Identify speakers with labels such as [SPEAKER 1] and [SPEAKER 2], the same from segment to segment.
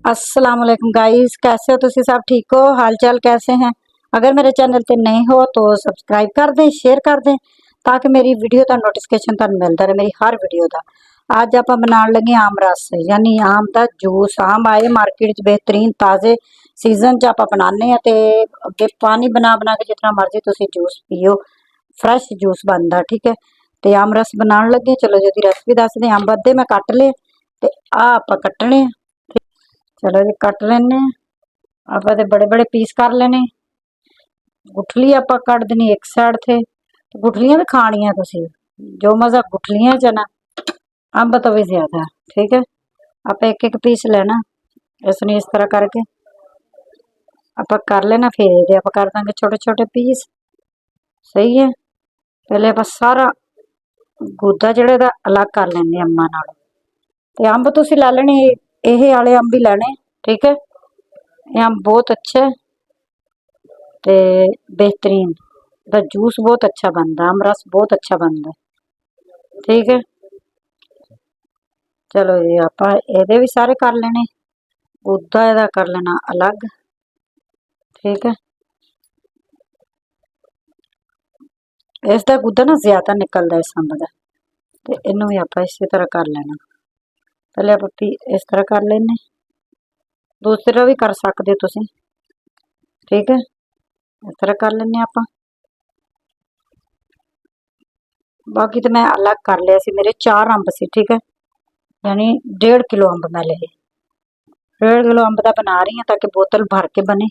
[SPEAKER 1] अस्सलाम वालेकुम गाइस, कैसे हो तुसी सब? ठीक हो? हाल चाल कैसे हैं? अगर मेरे चैनल ते नए हो तो सब्सक्राइब कर दें, शेयर कर दें ताकि मेरी वीडियो का नोटिफिकेशन तुहानू मिलता रहे, मेरी हर वीडियो का। आज आप बनाने लगे आम रस यानी आम का जूस। आम आए मार्केट बेहतरीन ताज़े सीजन च आप बनाने ते अगे पानी बना बना के जितना मर्जी तुसी जूस पियो, फ्रैश जूस बनता। ठीक है, तो आम रस बनाने लगे, चलो जी रेसिपी दस दें। अंब अद्धे मैं कट ले ते आप कट्टने। चलो जी कट लेने। आप बड़े बड़े पीस कर लेने। गुठली आप कट देनी एक साइड थे। तो गुठलियां भी खानिया तुसी, जो मजा गुठलियां च ना, अंब तो भी ज्यादा। ठीक है, आप एक एक पीस लेना इसने इस तरह करके आप कर लेना। फिर ये आप कर देंगे छोटे छोटे पीस। सही है, पहले आप सारा गुदा जड़े दा अलग कर लेने अम्मा नाल। ते अंब तुसी लै लेने, ये वाले अंब ही लेने। ठीक है, ये अंब बहुत अच्छे ते बेहतरीन दा जूस बहुत अच्छा बनता, अम रस बहुत अच्छा बनता। ठीक है, चलो जी आप ये भी सारे कर लेने, गुदा एदा कर लेना अलग। ठीक है, इसका गुदा ना ज्यादा निकलता इस अंब का, तो इनू भी आप इसी तरह कर लेना। पहले आप इस तरह कर लेने, दूसरा भी कर सकते तुसी। ठीक है, इस तरह कर लेने आप। बाकी तो मैं अलग कर लिया सी, मेरे 4 अंब सी। ठीक है, यानी 1.5 किलो अंब मैं ले, 1.5 किलो अंब का बना रही हूँ ताकि बोतल भर के बने।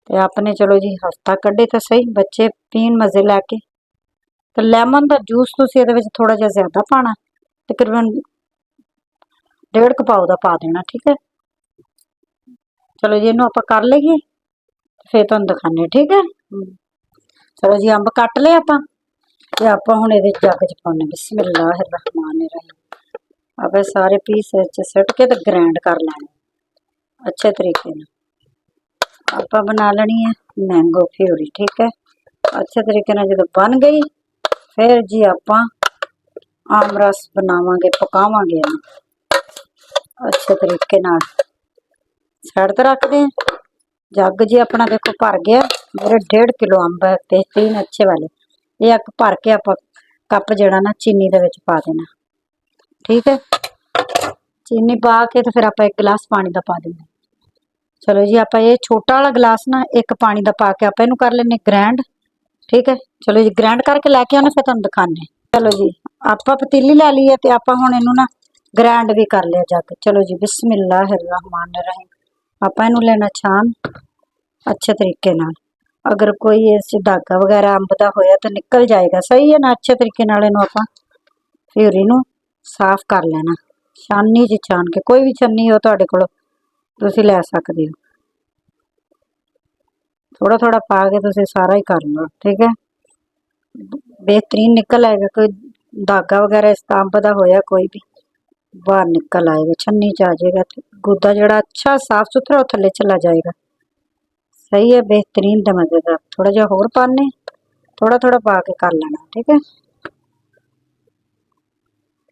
[SPEAKER 1] तो आपने चलो जी हफ्ता कड्ढे तो सही, बच्चे पीन मजे लैके। तो लैमन का जूस तुसी इहदे विच थोड़ा जिहा ज्यादा पाना, तकरीबन 1.5 पाव का पा देना। ठीक है, चलो जी इनू आप कर लीए, फिर तुहानू दिखाने। ठीक है, चलो जी अंब कट ले आप हुण इहदे जग च पाउने। बिस्मिल्लाहिर्रहमानिर्रहीम। आप सारे पीस सिट के तो ग्राइंड कर लेने अच्छे तरीके नाल। आप बना लेनी है मैंगो प्यूरी। ठीक है, अच्छे तरीके नाल जो बन गई, फिर जी आप आम रस बनावांगे, पकावांगे अच्छे तरीके नाल। साइड ते रख दें। जग जी अपना देखो भर गया, मेरे 1.5 किलो अंब है, बेहतरीन अच्छे वाले। ये अग भर के आप कप जड़ा ना चीनी दे विच पा देना। ठीक है, चीनी पा के तो फिर आप 1 गिलास पानी का पा देना। चलो जी आप ये छोटा वाला गिलास ना एक पानी का पा के आप इनू कर लेने ग्रैंड। ठीक है, चलो जी ग्रैंड करके लैके आने, फिर तुहानू दिखाने। चलो जी आप पतीली लै ली है, तो आप हुण इनू ना ग्रैंड भी कर लिया जग। चलो जी बिस्मिल्लाहिर्रहमानिर्रहीम। आप इनू लेना छान अच्छे तरीके नाल। अगर कोई इस धागा वगैरह अंब का होया तो निकल जाएगा। सही है ना, अच्छे तरीके नाल इनू आप प्यूरी नू साफ कर लेना, छानी च छान के। कोई भी छन्नी हो तुहाडे कोल तुसी लै सकदे हो। थोड़ा थोड़ा पा के तुसी सारा ही कर लो। ठीक है, बेहतरीन निकल आएगा। कोई धागा वगैरह इस अंब का होया कोई भी बाहर निकल आएगा, छन्नी च आ जाएगा। गुदा जड़ा अच्छा साफ सुथरा वो थले चला जाएगा। सही है, बेहतरीन ते मजेदार। थोड़ा जिहा होर पाने, थोड़ा थोड़ा पा के कर लेना। ठीक है,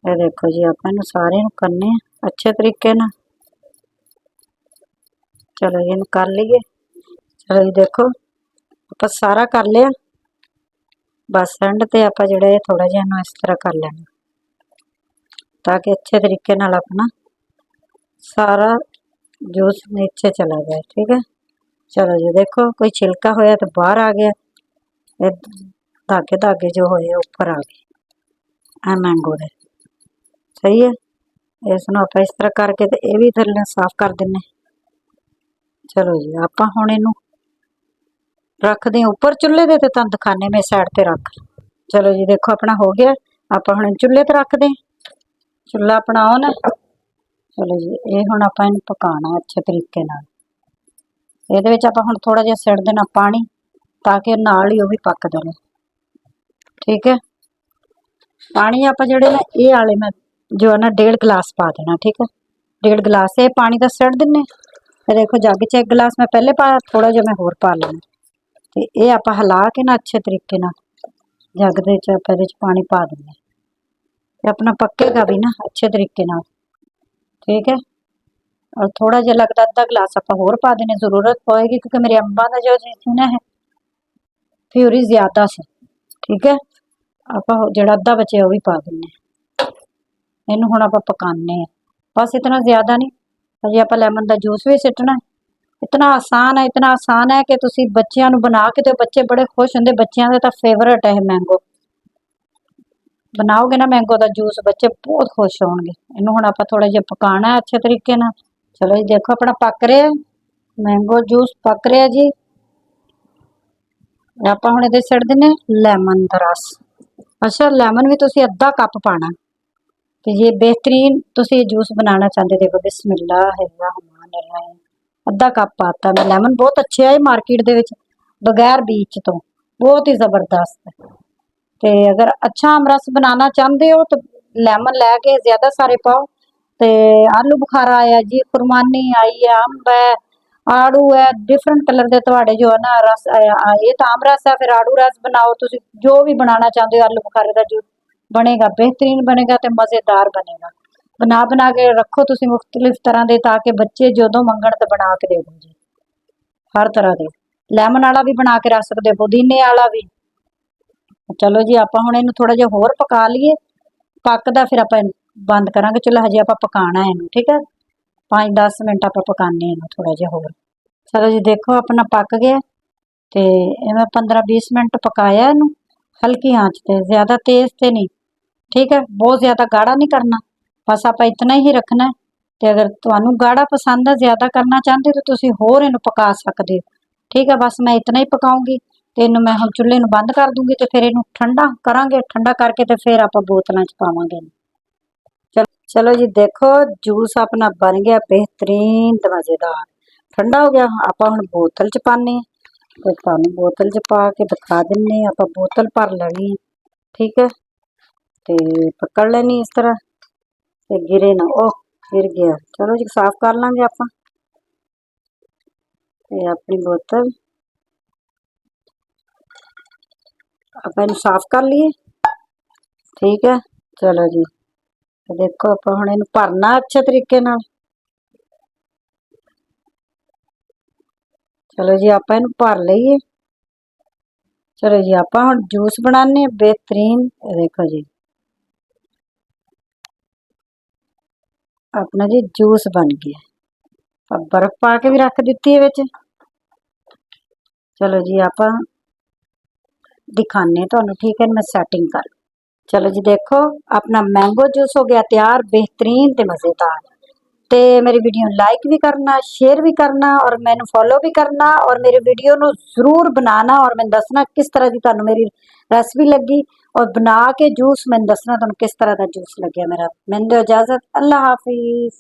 [SPEAKER 1] ये देखो जी आप इनू सारे करने अच्छे तरीके ना। चलो जी इनू कर लीए। चलो जी देखो आप सारा कर लिया, बस एंड ते आप जड़े थोड़ा जिहा इनू इस तरह कर लेना ताकि अच्छे तरीके नाल अपना सारा जूस नीचे चला जाए। ठीक है, चलो जी देखो कोई छिलका होया तो बाहर आ गया, धागे धागे जो होए ऊपर आ गए मैंगो दे। सही है, इसनू आप इस तरह करके तो ये भी थल्ले साफ कर देने। चलो जी आप हुण इनू रख दें ऊपर चुल्हे दे, तुहानू दिखाने मैं साइड ते रख। चलो जी देखो अपना हो गया, आप हुण चुल्हे ते रख दें। चुल्हा अपना ऑन है। चलो जी ये हुण आप इनू पकाना अच्छे तरीके नाल। ਇਹਦੇ ਵਿੱਚ ਆਪਾਂ ਹੁਣ थोड़ा ਜਿਹਾ ਸਿੱਟ देना पानी ताकि नाल ही वो भी पकदा रहे। ठीक है, पानी आप जड़े ना ये वाले मैं जो है ना 1.5 गिलास पा देना। ठीक है, 1.5 गिलास ये पानी का सिट दिने। देखो जग च 1 गिलास मैं पहले पाया, थोड़ा जिहा मैं होर पा लेना। तो ये आप हिला के ना अच्छे तरीके नाल जग दे च आप पानी पा देंगे, अपना पकेगा भी ना अच्छे तरीके नाल। ठीक है, और थोड़ा जिहा लगदा अद्धा गिलास आपां होर पा देने, जरूरत पएगी क्योंकि मेरे अंबां दा जो सी ना प्यूरी ज्यादा सी। ठीक है, आपां जिहड़ा अद्धा बचे ओह भी पा दिन्ने। इहनूं हुण आपां पकाने आ, बस इतना ज्यादा नहीं, हजे आपां लैमन दा जूस भी सिੱਟਣਾ। इतना आसान है कि तुसीं बच्चिआं नूं बना के दिओ, बच्चे बड़े खुश हुंदे, बच्चिआं दा तां फेवरेट है मैंगो। बनाओगे ना मैंगो दा जूस, बच्चे बहुत खुश होणगे। इहनूं हुण आपां थोड़ा जिहा पकाना है अच्छे तरीके नाल। चलो जी देखो अपना पक रिहा मैंगो जूस, पक रिहा जी। आपां हुण इहदे सिੱਟ दिन्ने लैमन दा रस। अच्छा, लैमन भी तुसीं अद्धा कप पाना। ते जे बेहतरीन तुसीं जूस बनाना चाहते, देखो बिस्मिल्लाहिर्रहमानिर्रहीम, अद्धा कप पाता मैं। लैमन बहुत अच्छे आए मार्केट दे विच, बगैर बीज तो, बहुत ही जबरदस्त। ते अगर अच्छा आम रस बनाना चाहते हो तो लैमन लैके ज्यादा सारे पाओ। ते आलू बुखारा आया जी, खुरमानी आई है, अंब है, आड़ू है, डिफरेंट कलर के तुहाडे जो है ना रस आया। ये तो आम रस है, फिर आड़ू रस बनाओ, तुसीं जो भी बनाना चाहते हो। आलू बुखारे का जूस बनेगा, बेहतरीन बनेगा ते मजेदार बनेगा। बना बना के रखो तुसीं मुख्तलिफ तरह के, ताकि बच्चे जदों मंगण ते बना के दे दो जी। हर तरह के लैमन वाला भी बना के रख सकते हो, पुदीने वाला भी। चलो जी आपां हुण इहनूं थोड़ा जिहा होर पका लईए, पकदा फिर आपां बंद करांगे चुल्हा। हजे आपां पकाना है इहनूं, ठीक है, 5-10 मिनट आपां पकाने इहनूं थोड़ा जिहा होर। चलो जी देखो अपना पक गया, ते मैं 15-20 मिनट पकाया इहनूं हल्की आंच ते, ज्यादा तेज ते नहीं। ठीक है, बहुत ज्यादा गाढ़ा नहीं करना, बस आपां इतना ही रखना है। ते अगर तुहानूं गाढ़ा पसंद है, ज्यादा करना चाहते हो तो तुसीं होर इहनूं पका सकदे हो। ठीक है, बस मैं इतना ही पकाऊंगी ते इहनूं मैं हुण चुल्हे नूं बंद कर दूंगी ते फिर इहनूं ठंडा करांगे। ठंडा करके ते फिर आपां बोतलां च पावांगे। चलो जी देखो जूस अपना बन गया बेहतरीन ते मजेदार, ठंडा हो गया। आपां हुण बोतल च पाने ते तुहानूं बोतल च पा के दिखा दिन्ने। आपां बोतल भर लैनी है, ठीक है, ते पकड़ लेनी इस तरह ते गिरे ना। ओह गिर गया, चलो जी साफ कर लांगे आपां ते अपनी बोतल आपां इहनूं साफ कर लीए। ठीक है, चलो जी देखो आपां हुण इहनूं भरना अच्छे तरीके नाल। चलो जी आपां इहनूं भर लईए। चलो जी आपां हुण जूस बनाने बेहतरीन। देखो जी अपना जी जूस बन गया, बर्फ पा के भी रख दिती है विच। चलो जी आपां दिखाने तुहानूं, ठीक है, मैं सैटिंग कर। चलो जी देखो अपना मैंगो जूस हो गया तैयार, बेहतरीन ते मजेदार। ते मेरी वीडियो लाइक भी करना, शेयर भी करना और मैनू फॉलो भी करना, और मेरी वीडियो नू जरूर बनाना और मैं दसना किस तरह की तुहानूं मेरी रेसिपी लगी, और बना के जूस मैं दसना तुहानूं किस तरह का जूस लग्या मेरा। मैनूं दिओ इजाजत, अल्लाह हाफिज।